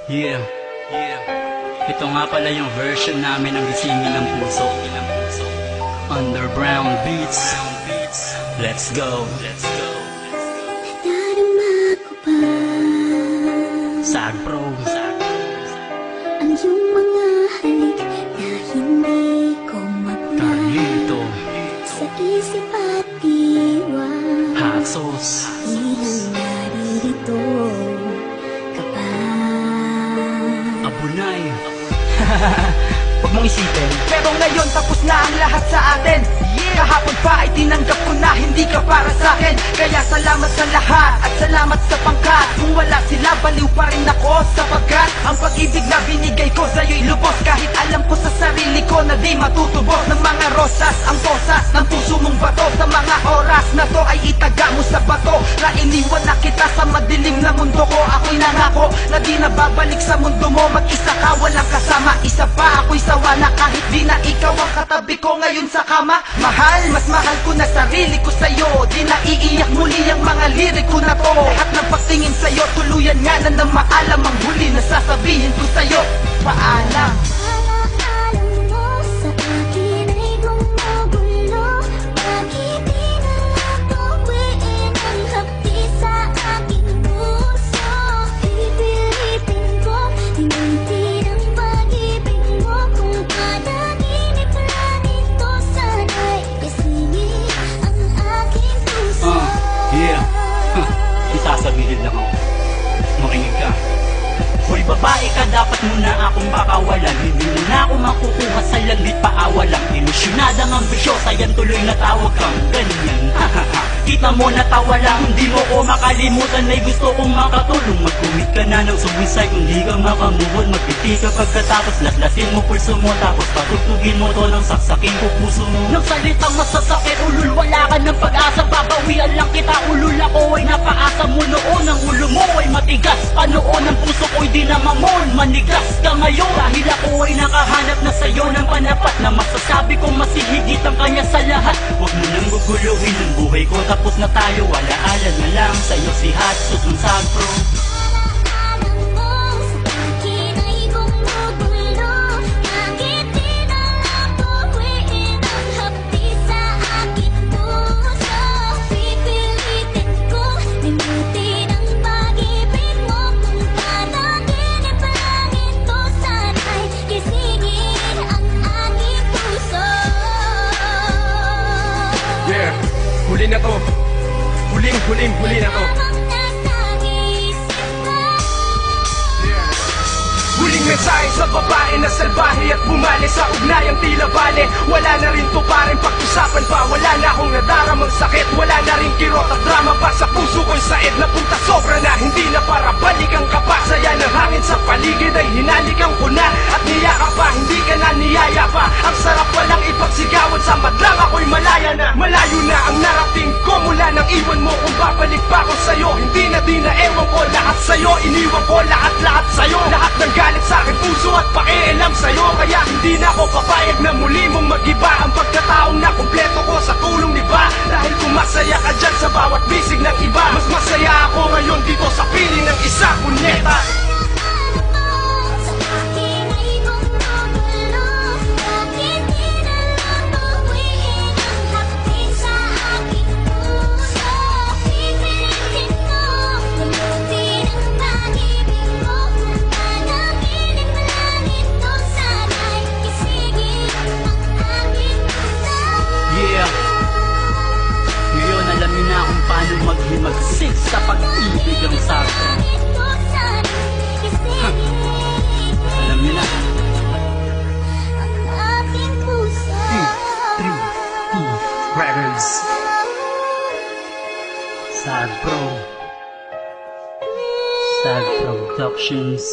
Yeah. Ito nga pala yung version namin ng Gisingin ng Puso. Underground Beats. Let's go. Nadarama ko pa Sag Pro. ang iyong mga halik na hindi ko mapunay Carlito. sa isip at diwa. Hot sauce. Ilang naririto ka pa. Abunay. Huwag mong isipin, pero ngayon tapos na ang lahat sa atin. Kahapon pa ay tinanggap ko na hindi ka para sa akin. Kaya salamat sa lahat at salamat sa pangkat. Kung wala sila, baliw pa rin ako. Sapagkat ang pag-ibig na binigay ko sa'yo'y lubos. Kahit alam ko sa sarili ko na di matutubos. Ng mga rosas, ang posas ng puso mong bato. Sa mga oras na to ay itaga mo sa bato. Na iniwan na kita sa madilim na mundo ko. Ako'y nangako na di na babalik sa mundo mo. Mag-isa ka, walang kasama. Isa pa ako'y sawa na kahit di na ikaw ang katabi ko ngayon sa kama. Mahal, mas mahal ko na sarili ko sa'yo. Di na iiyak muli ang mga lirik ko na to. Lahat ng pagtingin sa'yo, tuluyan nga na maalam. Ang huli na sasabihin ko sa'yo, paalam. Alam mo sa akin ay gumugulo. Bakit di na lang tuwiin ang hapdi sa aking puso? Pipilitin ko limutin ang pag-ibig mo. Kung panaginip lang ito sana'y isingin ang aking puso. Yeah. Isasabihin lang ako. Makinig ka. Hoy babae ka, dapat muna akong pakawalan. Hindi mo na ako makukuha sa langit paawalang. Ilusyonadang ambisyosa, yan tuloy natawag kang ganyan. Kita mo natawa lang, hindi mo ko makalimutan. May gusto kong makatulong. Mag-commit ka na ng suicide kung di ka makamubon. Magpiti ka pagkatapos laslasin mo pulso mo. Tapos patutugin mo to ng saksakin ko puso mo. Nang salitang masasakit, ulul wala ka ng pag-asa. Babawian lang kita, ulul ako ay napaasa mo noon. Ang ulo mo ay matigas, panoon ang puso ko'y di na mamon. Manigas ka ngayon dahil ako ay nakahanap na sa'yo ng panapat. Na masasabi kong masihigit ang kanya sa lahat. Huwag mo nang guguluhin ang buhay ko. Tapos na tayo, alaalan na lang sa'yo si Hot Sauce ng Sag Pro. Alam mo sa akin ay gumugulo. Bakit di na lang tuwiin ang hapdi sa aking puso? Pipilitin kong limutin ang pag-ibig mo. Kung panaginip lang ito sana'y gisingin ang aking puso. Yeah, huli na to. Huli na to. Habang nasa isip ko, Huling mensahe sa babae na salbahe at bumali sa ugnayang tila bale. Wala na rin to paring pag-usapan pa. Wala na akong nadaramang sakit. Wala na rin kirot at drama pa sa puso ko'y said. Napunta sobra na, hindi na para balikan ka pa. Saya ng hangin sa paligid ay hinalikan ko na. At niyaka pa, hindi ka na niyaya pa. Ang sarap walang ipagsigawan sa madlang ako'y malaya na. Malayo na ang narating ko mula nang iwan mo. Kung babalik pa ko sa'yo, hindi na ewan ko lahat sa'yo. Iniwan ko lahat sa'yo. Lahat ng galit sa'kin, puso at pakialam sa'yo. Kaya hindi na ako papayag na muli mong mag-iba. Ang pagkataong na kumpleto ko sa tulong ni ba. Dahil kung masaya ka dyan sa bawat bisig ng iba, mas masaya ako ngayon dito sa piling ng isa, punyeta. sa akin ay gumugulo. Bakit di na lang tuwiin ang hapdi sa aking puso? Pipilitin ko limutin ang pag-ibig mo. Kung panaginip lang ito sana'y gisingin ang aking puso. Yeah. Ngayon alam niyo na kung paano maghimagsik sa pag-ibig ang Sag Pro. Ito sana'y gisingin Alam niyo na. ang aking puso. 3P Records. Sag Pro. Sag Productions.